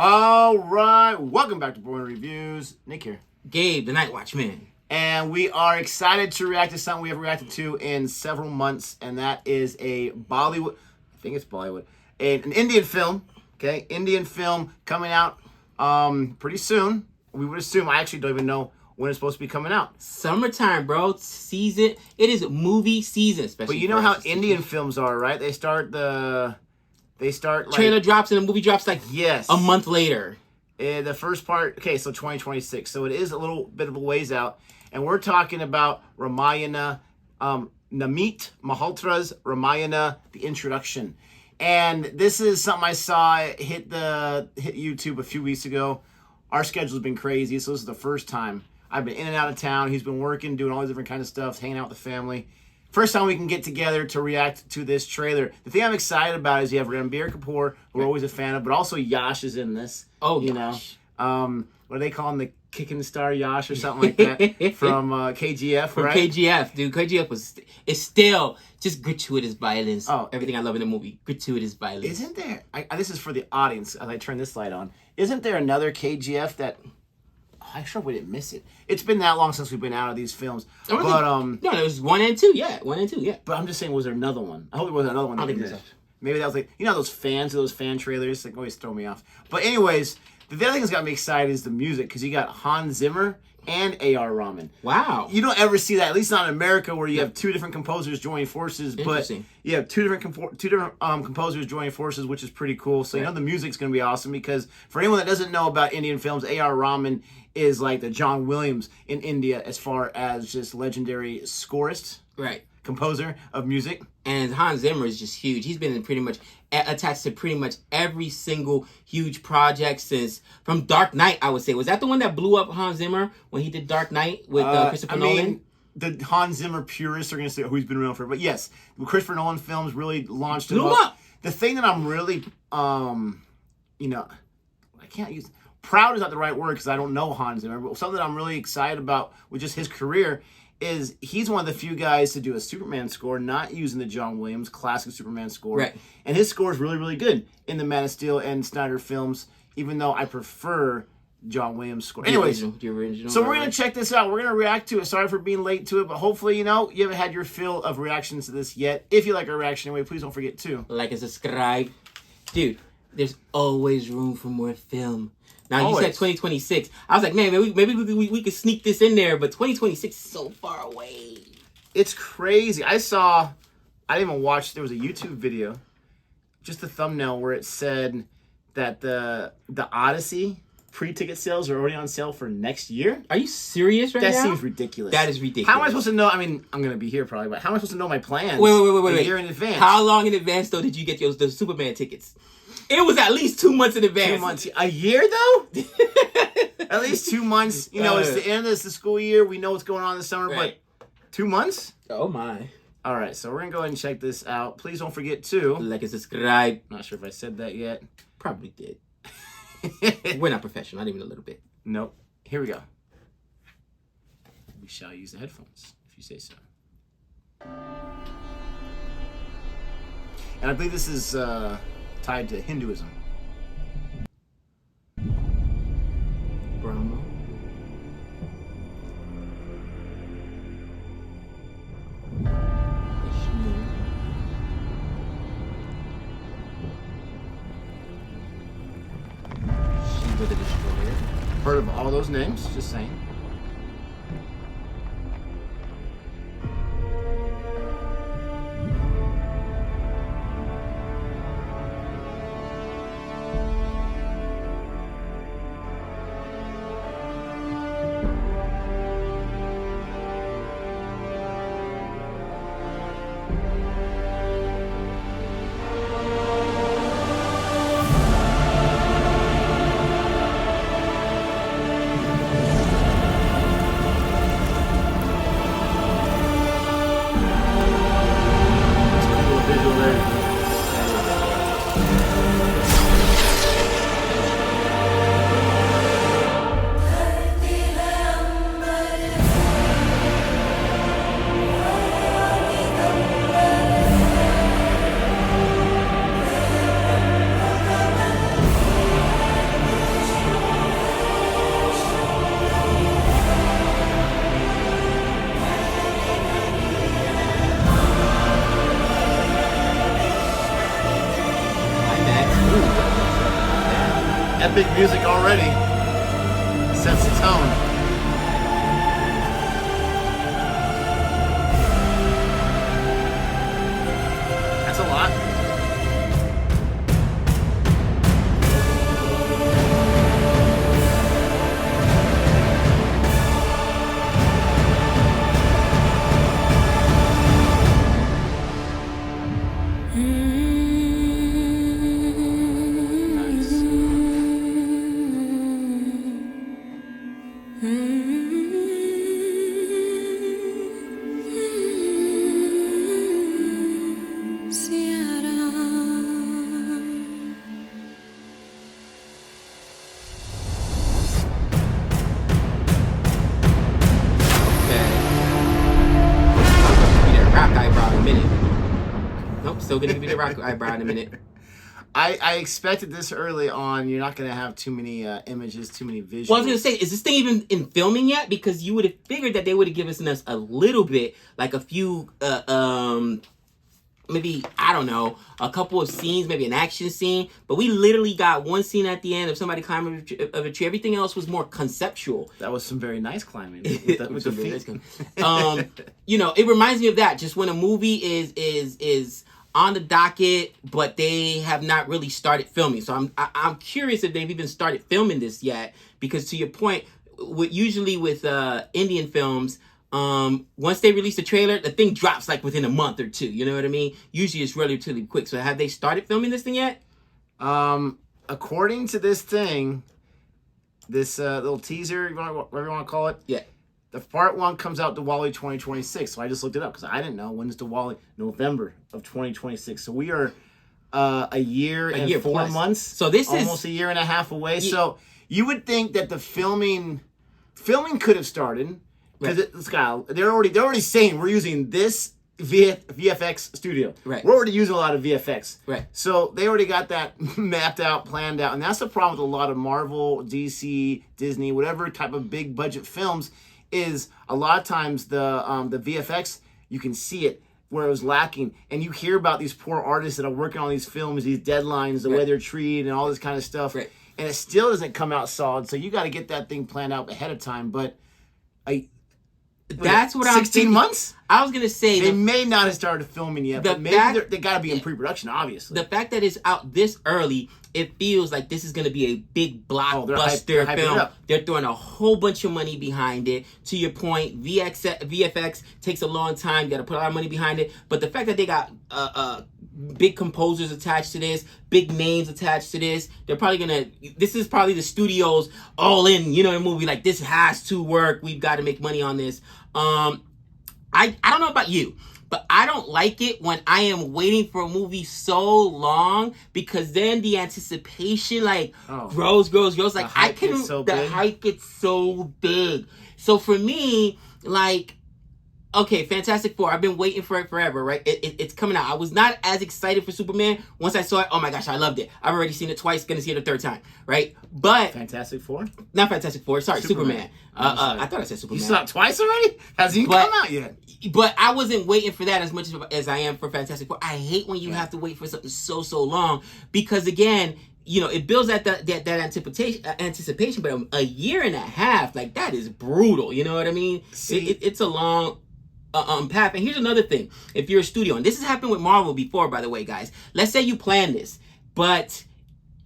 All right, welcome back to Boring Reviews. Nick here. Gabe, the Night Watchman. And we are excited to react to something we have reacted to in several months, and that is a Bollywood, I think it's Bollywood, an Indian film, okay? Indian film coming out pretty soon. We would assume, I actually don't even know when it's supposed to be coming out. Summertime, bro. Season. It is movie season, especially. But you know how Indian films are, right? They start like... Trailer drops and the movie drops like yes. a month later. The first part, okay, so 2026. So it is a little bit of a ways out. And we're talking about Ramayana, Namit Malhotra's Ramayana, the introduction. And this is something I saw hit YouTube a few weeks ago. Our schedule's been crazy, so this is the first time. I've been in and out of town. He's been working, doing all these different kind of stuff, hanging out with the family. First time we can get together to react to this trailer. The thing I'm excited about is you have Ranbir Kapoor, who we're always a fan of, but also Yash is in this. Oh, you Yash. know. What do they call him? The Kicking Star Yash or something like that from KGF, from right? KGF, dude. KGF it's still just gratuitous violence. Oh, everything I love in the movie, gratuitous violence. Isn't there? This is for the audience as I turn this light on. Isn't there another KGF that? Oh, I sure we didn't miss it. It's been that long since we've been out of these films. Oh, but no, there was 1 and 2. Yeah, 1 and 2. Yeah. But I'm just saying, was there another one? I hope there was another one. I don't think so. Maybe that was like those fan trailers like always throw me off. But anyways. The other thing that's got me excited is the music, because you got Hans Zimmer and A.R. Rahman. Wow. You don't ever see that, at least not in America, where you have two different composers joining forces. But you have two different composers joining forces, which is pretty cool. So, you know, the music's going to be awesome, because for anyone that doesn't know about Indian films, A.R. Rahman is like the John Williams in India as far as just legendary scorist. Right. Composer of music. And Hans Zimmer is just huge. He's been pretty much attached to pretty much every single huge project since from Dark Knight, I would say. Was that the one that blew up Hans Zimmer when he did Dark Knight with Christopher Nolan? The Hans Zimmer purists are going to say, oh, he's been around forever. But yes, the Christopher Nolan films really launched him blew up. The thing that I'm really, I can't use... Proud is not the right word because I don't know Hans Zimmer. But something that I'm really excited about with just his career is he's one of the few guys to do a Superman score, not using the John Williams classic Superman score. Right. And his score is really, really good in the Man of Steel and Snyder films, even though I prefer John Williams' score. Anyways, the original, so we're going to check this out. We're going to react to it. Sorry for being late to it, but hopefully, you haven't had your fill of reactions to this yet. If you like our reaction anyway, please don't forget to like and subscribe. Dude, there's always room for more film. Now, always. You said 2026. I was like, man, maybe we could sneak this in there, but 2026 is so far away. It's crazy. I didn't even watch, there was a YouTube video, just the thumbnail where it said that the Odyssey pre-ticket sales are already on sale for next year. Are you serious right now? That seems ridiculous. That is ridiculous. How am I supposed to know? I mean, I'm going to be here probably, but how am I supposed to know my plans? Wait. A year in advance. How long in advance, though, did you get the Superman tickets? It was at least 2 months in advance. 2 months. A year, though? At least 2 months. It's the end of the school year. We know what's going on this summer, right. But 2 months? Oh, my. All right, so we're going to go ahead and check this out. Please don't forget to... like and subscribe. Not sure if I said that yet. Probably did. We're not professional, not even a little bit. Nope. Here we go. We shall use the headphones, if you say so. And I believe this is tied to Hinduism. Brahma. Shiva the Destroyer. Heard of all those names? Just saying. epic music already. Sets the tone. That's a lot. Still gonna give you the rock eyebrow in a minute. I expected this early on. You're not gonna have too many images, too many visuals. Well, I was gonna say, is this thing even in filming yet? Because you would have figured that they would have given us a little bit, like a few, maybe, I don't know, a couple of scenes, maybe an action scene. But we literally got one scene at the end of somebody climbing of a tree. Everything else was more conceptual. That was some very nice climbing with the feet. It reminds me of that. Just when a movie is on the docket, but they have not really started filming. So I'm curious if they've even started filming this yet. Because to your point, usually with Indian films, once they release the trailer, the thing drops like within a month or two. You know what I mean? Usually it's relatively quick. So have they started filming this thing yet? According to this thing, this little teaser, whatever you want to call it. Yeah. The part 1 comes out Diwali 2026. So I just looked it up because I didn't know. When is Diwali? November of 2026. So we are a year and 4 plus. months. So this is almost a year and a half away. Yeah. So you would think that the filming could have started because they're already saying we're using this VFX studio. Right. We're already using a lot of VFX. Right. So they already got that mapped out, planned out, and that's the problem with a lot of Marvel, DC, Disney, whatever type of big budget films. Is a lot of times the VFX, you can see it where it was lacking, and you hear about these poor artists that are working on these films, these deadlines, the way they're treated, and all this kind of stuff, and it still doesn't come out solid. So you got to get that thing planned out ahead of time. But that's what I'm 16 months. I was gonna say they may not have started filming yet, but maybe they got to be in pre-production. Obviously, the fact that it's out this early, it feels like this is going to be a big blockbuster film. They're throwing a whole bunch of money behind it. To your point, VFX takes a long time. You got to put a lot of money behind it. But the fact that they got big composers attached to this, big names attached to this, they're probably going to... This is probably the studio's all in, the movie. Like, this has to work. We've got to make money on this. I don't know about you, but I don't like it when I am waiting for a movie so long because then the anticipation grows. Like the hype gets so big. So for me, okay, Fantastic Four. I've been waiting for it forever, right? It's coming out. I was not as excited for Superman. Once I saw it, oh my gosh, I loved it. I've already seen it twice, gonna see it a third time, right? But Fantastic Four? Not Fantastic Four, sorry, Superman. I thought I said Superman. You saw it twice already? Hasn't even come out yet. But I wasn't waiting for that as much as I am for Fantastic Four. I hate when you have to wait for something so long because, again, it builds that anticipation, but a year and a half, that is brutal. You know what I mean? It's a long path. And here's another thing. If you're a studio, and this has happened with Marvel before, by the way, guys. Let's say you plan this, but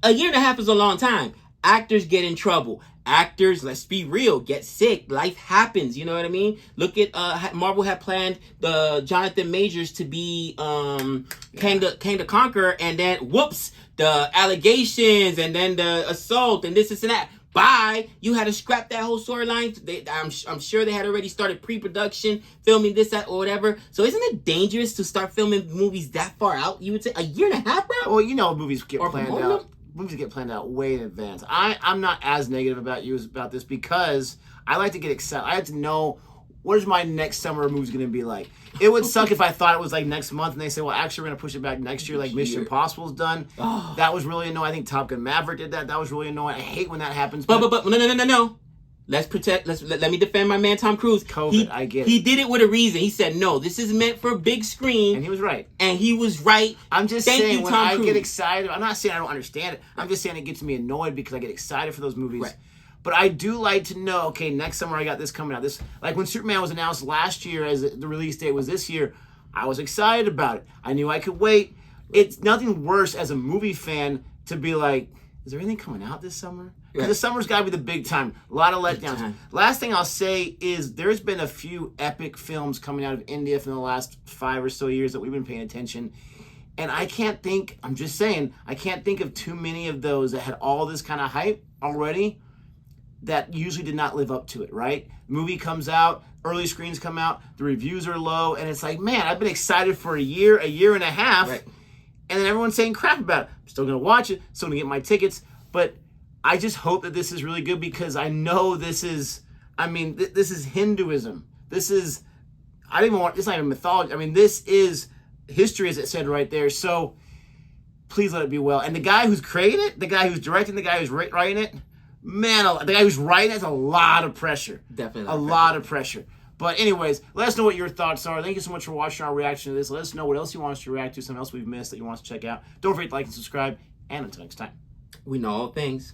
a year and a half is a long time. Actors get in trouble. Actors, let's be real, get sick. Life happens, you know what I mean? Look at Marvel had planned the Jonathan Majors to be Kang the Conqueror, and then whoops, the allegations, and then the assault, and this and that. Bye. You had to scrap that whole storyline. I'm sure they had already started pre-production, filming this, that, or whatever. So isn't it dangerous to start filming movies that far out? You would say a year and a half, bro? Well, movies get planned out. Movies get planned out way in advance. I'm not as negative about this because I like to get excited. I like to know what is my next summer movie going to be like. It would suck if I thought it was next month and they say, well, actually, we're going to push it back next year, like Mission Impossible's done. Oh. That was really annoying. I think Top Gun Maverick did that. That was really annoying. I hate when that happens. But no. Let's protect. Let me defend my man Tom Cruise. COVID, I get it. He did it with a reason. He said, "No, this is meant for big screen," and he was right. And he was right. I'm just Thank saying you, when Tom I Cruise. get excited, I'm not saying I don't understand it. I'm just saying it gets me annoyed because I get excited for those movies. Right. But I do like to know. Okay, next summer I got this coming out. This like when Superman was announced last year as the release date was this year. I was excited about it. I knew I could wait. It's nothing worse as a movie fan to be like, is there anything coming out this summer? Because the summer's got to be the big time. A lot of letdowns. Last thing I'll say is there's been a few epic films coming out of India from the last 5 or so years that we've been paying attention. And I can't think, I'm just saying, I can't think of too many of those that had all this kind of hype already that usually did not live up to it, right? Movie comes out, early screens come out, the reviews are low, and it's like, man, I've been excited for a year and a half, and then everyone's saying crap about it. I'm still going to watch it, still going to get my tickets, but I just hope that this is really good because I know this is, this is Hinduism. This is, it's not even mythology. I mean, this is history, as it said right there, so please let it be well. And the guy who's creating it, the guy who's directing, the guy who's writing it, man, the guy who's writing has a lot of pressure. Definitely. A lot of pressure. But anyways, let us know what your thoughts are. Thank you so much for watching our reaction to this. Let us know what else you want us to react to, something else we've missed that you want us to check out. Don't forget to like and subscribe. And until next time. We know all things.